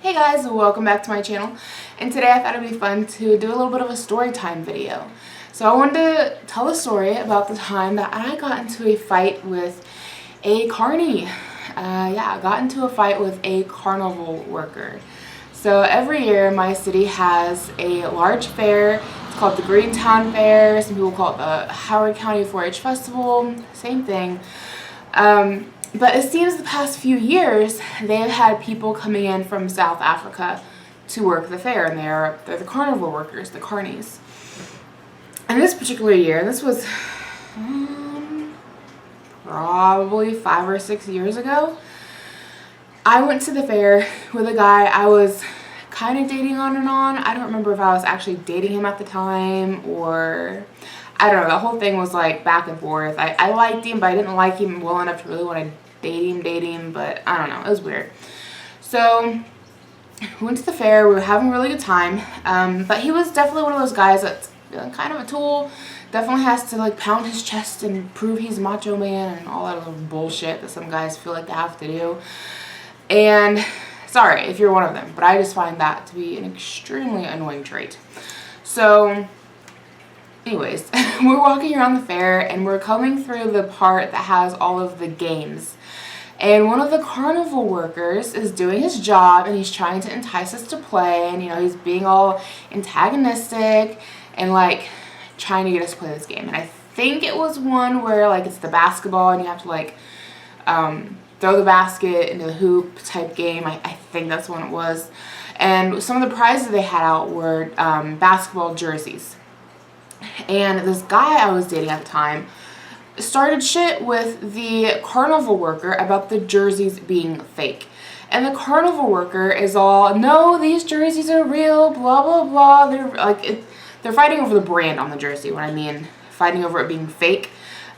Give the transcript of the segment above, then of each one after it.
Hey guys, welcome back to my channel, and today I thought it'd be fun to do a little bit of a story time video. So I wanted to tell a story about the time that I got into a fight with a carny. I got into a fight with a carnival worker. So every year my city has a large fair. It's called the Greentown Fair. Some people call it the Howard County 4-H Festival. Same thing. But it seems the past few years they've had people coming in from South Africa to work the fair, and they're the carnival workers, the carnies. And this particular year, this was probably 5 or 6 years ago, I went to the fair with a guy I was kind of dating on and on. I don't remember if I was actually dating him at the time, or I don't know. The whole thing was like back and forth. I liked him, but I didn't like him well enough to really want to date him, but I don't know. It was weird. So we went to the fair. We were having a really good time, but he was definitely one of those guys that's kind of a tool. Definitely has to like pound his chest and prove he's macho man and all that other bullshit that some guys feel like they have to do. And sorry if you're one of them, but I just find that to be an extremely annoying trait. So anyways, we're walking around the fair and we're coming through the part that has all of the games. And one of the carnival workers is doing his job and he's trying to entice us to play, and he's being all antagonistic and like trying to get us to play this game. And I think it was one where like it's the basketball and you have to like throw the basket into the hoop type game. I think that's what it was. And some of the prizes they had out were basketball jerseys. And this guy I was dating at the time started shit with the carnival worker about the jerseys being fake. And the carnival worker is all, no, these jerseys are real, blah, blah, blah. They're fighting over the brand on the jersey. When I mean fighting over it being fake,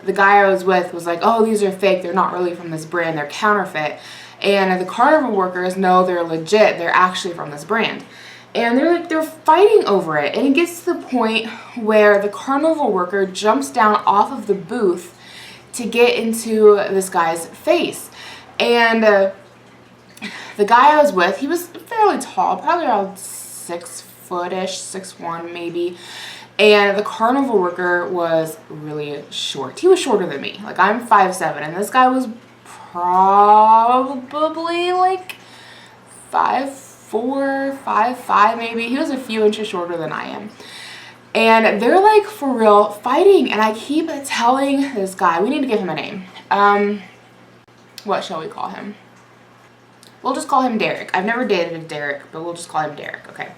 the guy I was with was like, oh, these are fake. They're not really from this brand. They're counterfeit. And the carnival workers, no, they're legit. They're actually from this brand. And they're fighting over it, and it gets to the point where the carnival worker jumps down off of the booth to get into this guy's face. And the guy I was with, he was fairly tall, probably around 6 foot-ish, 6'1" maybe. And the carnival worker was really short. He was shorter than me. Like, I'm 5'7", and this guy was probably like 5'4", 5'5" maybe. He was a few inches shorter than I am. And they're like for real fighting, and I keep telling this guy, we need to give him a name. What shall we call him? We'll just call him Derek. I've never dated a Derek, but we'll just call him Derek, okay?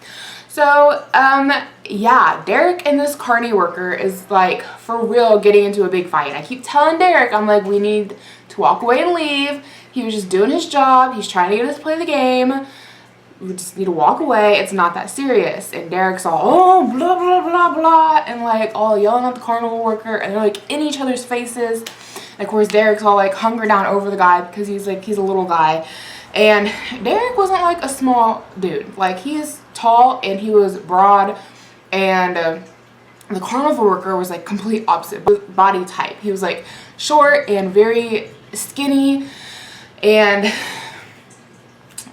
So, yeah, Derek and this carny worker is like for real getting into a big fight. I keep telling Derek, I'm like, we need to walk away and leave. He was just doing his job. He's trying to get us to play the game. We just need to walk away. It's not that serious. And Derek's all, oh, blah, blah, blah, blah, and like all yelling at the carnival worker, and they're like in each other's faces. And of course, Derek's all like hunger down over the guy because he's a little guy. And Derek wasn't like a small dude. Like, he is tall and he was broad, and the carnival worker was like complete opposite body type. He was like short and very skinny, and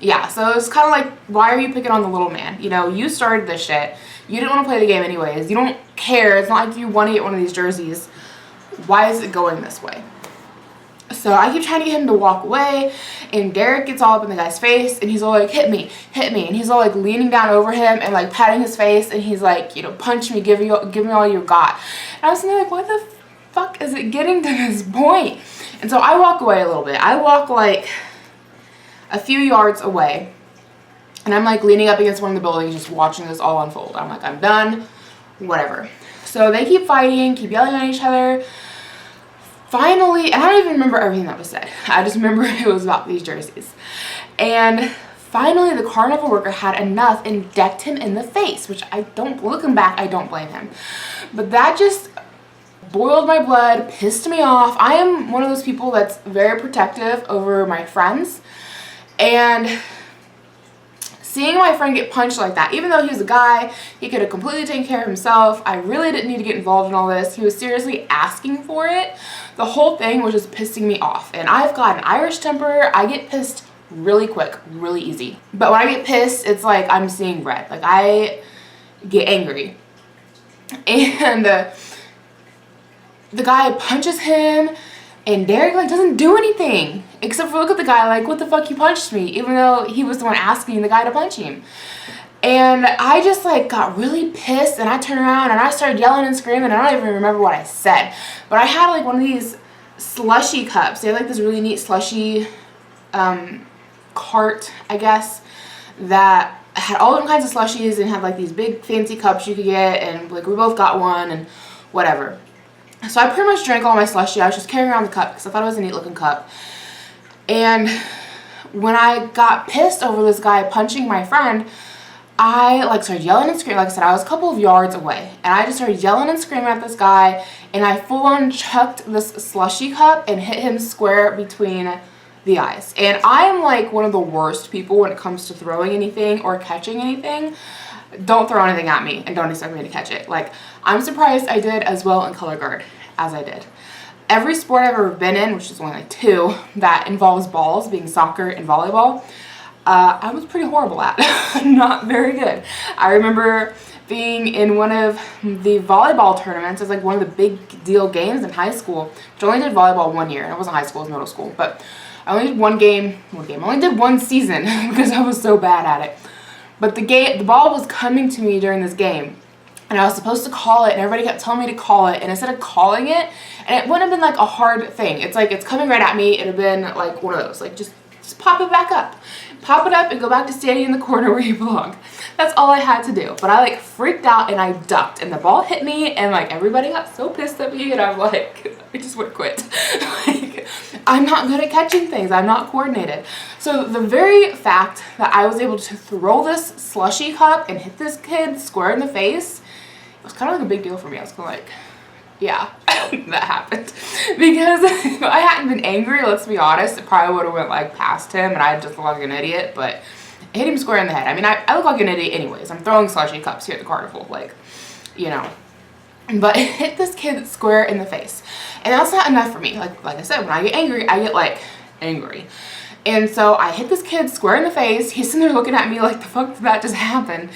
yeah, so it was kind of like, why are you picking on the little man? You started this shit. You didn't want to play the game anyways. You don't care. It's not like you want to get one of these jerseys. Why is it going this way? So I keep trying to get him to walk away, and Derek gets all up in the guy's face, and he's all like, hit me, and he's all like leaning down over him and like patting his face, and he's like, punch me, give me all you got. And I was thinking, like, what the fuck is it getting to this point? And so I walk away a little bit. I walk like a few yards away, and I'm like leaning up against one of the buildings just watching this all unfold. I'm like, I'm done, whatever. So they keep fighting, keep yelling at each other. Finally, and I don't even remember everything that was said. I just remember it was about these jerseys. And finally the carnival worker had enough and decked him in the face, which looking back, I don't blame him. But that just boiled my blood, pissed me off. I am one of those people that's very protective over my friends. And seeing my friend get punched like that, even though he was a guy, he could have completely taken care of himself. I really didn't need to get involved in all this. He was seriously asking for it. The whole thing was just pissing me off. And I've got an Irish temper. I get pissed Really quick, really easy. But when I get pissed, it's like I'm seeing red. Like I get angry. And the guy punches him, and Derek like doesn't do anything except for look at the guy like, what the fuck, you punched me, even though he was the one asking the guy to punch him. And I just like got really pissed, and I turned around and I started yelling and screaming, and I don't even remember what I said, but I had like one of these slushy cups. They had like this really neat slushy cart, I guess, that had all different kinds of slushies and had like these big fancy cups you could get, and like we both got one and whatever. So I pretty much drank all my slushie. I was just carrying around the cup because I thought it was a neat looking cup. And when I got pissed over this guy punching my friend, I like started yelling and screaming. Like I said, I was a couple of yards away, and I just started yelling and screaming at this guy, and I full on chucked this slushy cup and hit him square between the eyes. And I am like one of the worst people when it comes to throwing anything or catching anything. Don't throw anything at me and don't expect me to catch it. Like, I'm surprised I did as well in color guard as I did. Every sport I've ever been in, which is only like 2, that involves balls, being soccer and volleyball, I was pretty horrible at. Not very good. I remember being in one of the volleyball tournaments. It was like one of the big deal games in high school, which I only did volleyball 1 year. It wasn't high school, it was middle school, but I only did one game. I only did 1 season because I was so bad at it. But the ball was coming to me during this game, and I was supposed to call it, and everybody kept telling me to call it, and instead of calling it, and it wouldn't have been like a hard thing. It's like it's coming right at me. It'd have been like one of those, like just pop it back up. Pop it up and go back to standing in the corner where you belong. That's all I had to do. But I like freaked out and I ducked, and the ball hit me, and like everybody got so pissed at me, and I'm like, I just would quit. Like, I'm not good at catching things. I'm not coordinated. So the very fact that I was able to throw this slushy cup and hit this kid square in the face, it was kind of like a big deal for me. I was kind of like, yeah, that happened. Because if I hadn't been angry, let's be honest, it probably would have went like past him and I'd just look like an idiot, but it hit him square in the head. I mean, I look like an idiot anyways. I'm throwing slushy cups here at the carnival, like, you know. But it hit this kid square in the face. And that's not enough for me. Like I said, when I get angry, I get like angry. And so I hit this kid square in the face. He's sitting there looking at me like, the fuck did that just happen?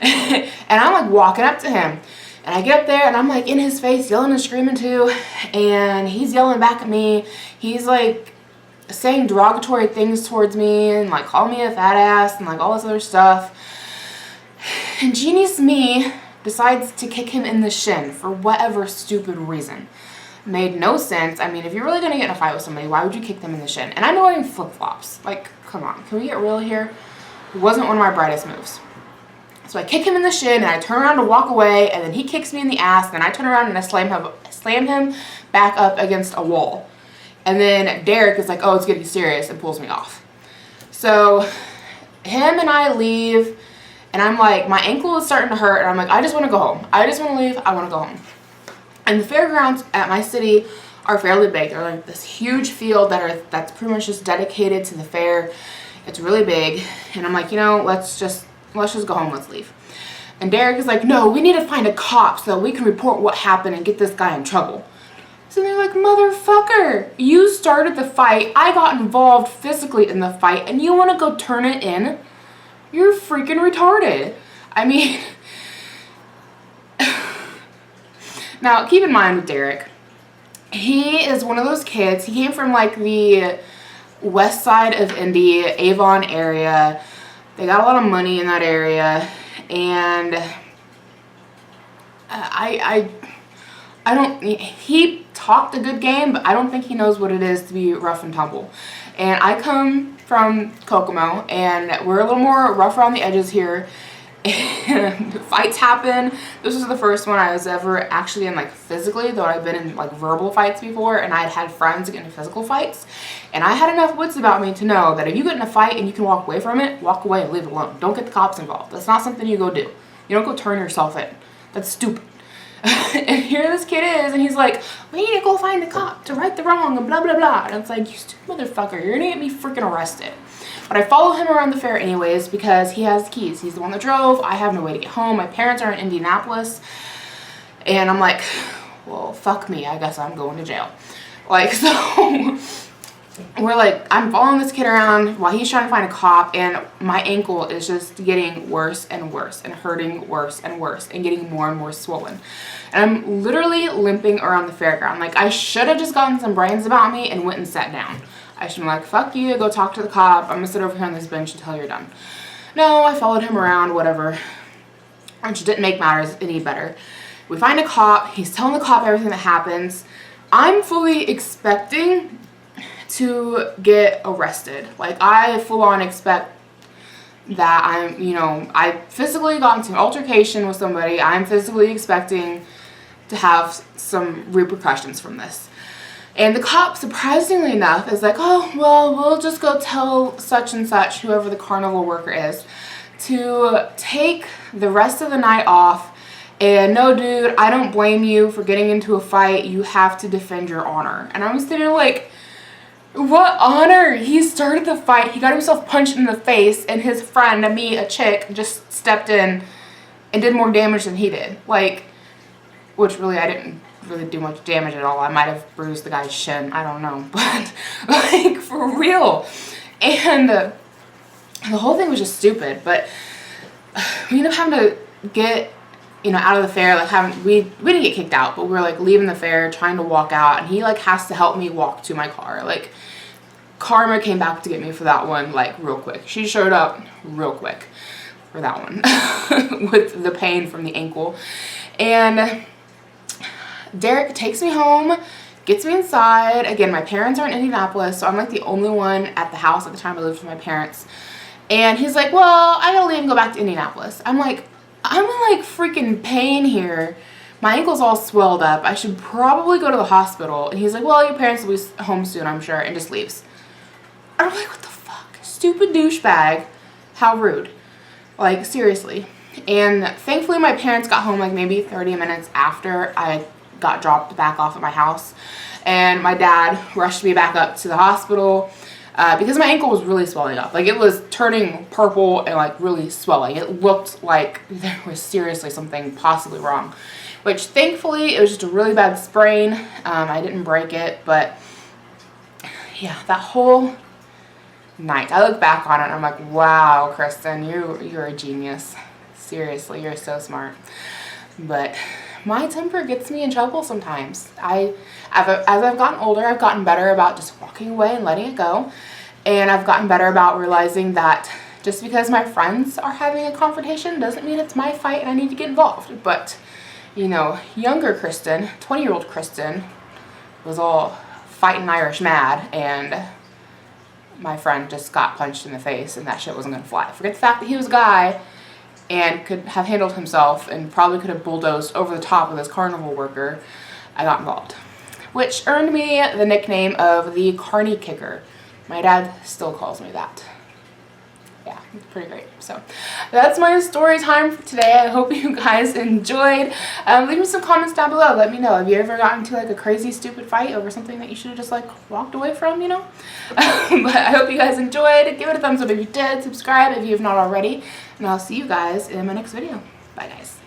And I'm like walking up to him. And I get up there and I'm like in his face yelling and screaming too. And he's yelling back at me. He's like saying derogatory things towards me and like calling me a fat ass and like all this other stuff. And genius me decides to kick him in the shin for whatever stupid reason. Made no sense. I mean, if you're really going to get in a fight with somebody, why would you kick them in the shin? And I'm wearing flip-flops. Like, come on. Can we get real here? It wasn't one of my brightest moves. So I kick him in the shin, and I turn around to walk away, and then he kicks me in the ass, and then I turn around and I slam him back up against a wall. And then Derek is like, oh, it's getting serious, and pulls me off. So him and I leave, and I'm like, my ankle is starting to hurt, and I'm like, I just want to go home. I just want to leave. I want to go home. And the fairgrounds at my city are fairly big. They're like this huge field that's pretty much just dedicated to the fair. It's really big. And I'm like, you know, let's just go home, let's leave. And Derek is like, no, we need to find a cop so that we can report what happened and get this guy in trouble. So they're like, motherfucker, you started the fight. I got involved physically in the fight, and you want to go turn it in? You're freaking retarded. I mean, now keep in mind with Derek, he is one of those kids. He came from like the west side of Indy, Avon area. They got a lot of money in that area, and I don't, he talked a good game, but I don't think he knows what it is to be rough and tumble. And I come from Kokomo, and we're a little more rough around the edges here, and fights happen. This was the first one I was ever actually in like physically, though I've been in like verbal fights before, and I had friends get into physical fights. And I had enough wits about me to know that if you get in a fight and you can walk away from it, walk away and leave it alone. Don't get the cops involved. That's not something you go do. You don't go turn yourself in. That's stupid. And here this kid is, and he's like, we need to go find the cop to right the wrong and blah, blah, blah. And it's like, you stupid motherfucker, you're gonna get me freaking arrested. But I follow him around the fair anyways because he has the keys. He's the one that drove. I have no way to get home. My parents are in Indianapolis. And I'm like, well, fuck me. I guess I'm going to jail. Like, so we're like, I'm following this kid around while he's trying to find a cop, and my ankle is just getting worse and worse and hurting worse and worse and getting more and more swollen. And I'm literally limping around the fairground. Like, I should have just gotten some brains about me and went and sat down. I should have been like, fuck you, go talk to the cop. I'm gonna sit over here on this bench until you're done. No, I followed him around, whatever. Which didn't make matters any better. We find a cop. He's telling the cop everything that happens. I'm fully expecting to get arrested. Like, I full on expect that I'm, you know, I physically got into an altercation with somebody. I'm physically expecting to have some repercussions from this. And the cop, surprisingly enough, is like, oh, well, we'll just go tell such and such, whoever the carnival worker is, to take the rest of the night off. And no, dude, I don't blame you for getting into a fight. You have to defend your honor. And I was sitting there like, what honor? He started the fight. He got himself punched in the face, and his friend, me, a chick, just stepped in and did more damage than he did. Like, which really, I didn't really do much damage at all. I might have bruised the guy's shin. I don't know. But, like, for real. And the whole thing was just stupid. But we ended up having to get, you know, out of the fair. Like, we didn't get kicked out, but we were, like, leaving the fair, trying to walk out. And he, like, has to help me walk to my car. Like, Karma came back to get me for that one, like, real quick. She showed up real quick for that one with the pain from the ankle. And Derek takes me home, gets me inside. Again, my parents are in Indianapolis, so I'm, like, the only one at the house at the time I lived with my parents. And he's like, well, I gotta leave and go back to Indianapolis. I'm like, I'm in, like, freaking pain here. My ankle's all swelled up. I should probably go to the hospital. And he's like, well, your parents will be home soon, I'm sure, and just leaves. I'm like, what the fuck? Stupid douchebag. How rude. Like, seriously. And thankfully my parents got home like maybe 30 minutes after I got dropped back off at my house. And my dad rushed me back up to the hospital because my ankle was really swelling up. Like, it was turning purple and, like, really swelling. It looked like there was seriously something possibly wrong. Which, thankfully, it was just a really bad sprain. I didn't break it, but yeah, that whole night, I look back on it and I'm like, wow, Kristen, you're a genius. Seriously, you're so smart. But my temper gets me in trouble sometimes. As I've gotten older, I've gotten better about just walking away and letting it go. And I've gotten better about realizing that just because my friends are having a confrontation doesn't mean it's my fight and I need to get involved. But, you know, younger Kristen, 20-year-old Kristen, was all fighting Irish mad, and my friend just got punched in the face, and that shit wasn't going to fly. Forget the fact that he was a guy and could have handled himself and probably could have bulldozed over the top of this carnival worker. I got involved, which earned me the nickname of the Carny kicker. My dad still calls me that. Yeah, it's pretty great. So that's my story time for today. I hope you guys enjoyed. Leave me some comments down below. Let me know. Have you ever gotten into, like, a crazy stupid fight over something that you should have just, like, walked away from, you know? But I hope you guys enjoyed. Give it a thumbs up if you did. Subscribe if you have not already. And I'll see you guys in my next video. Bye, guys.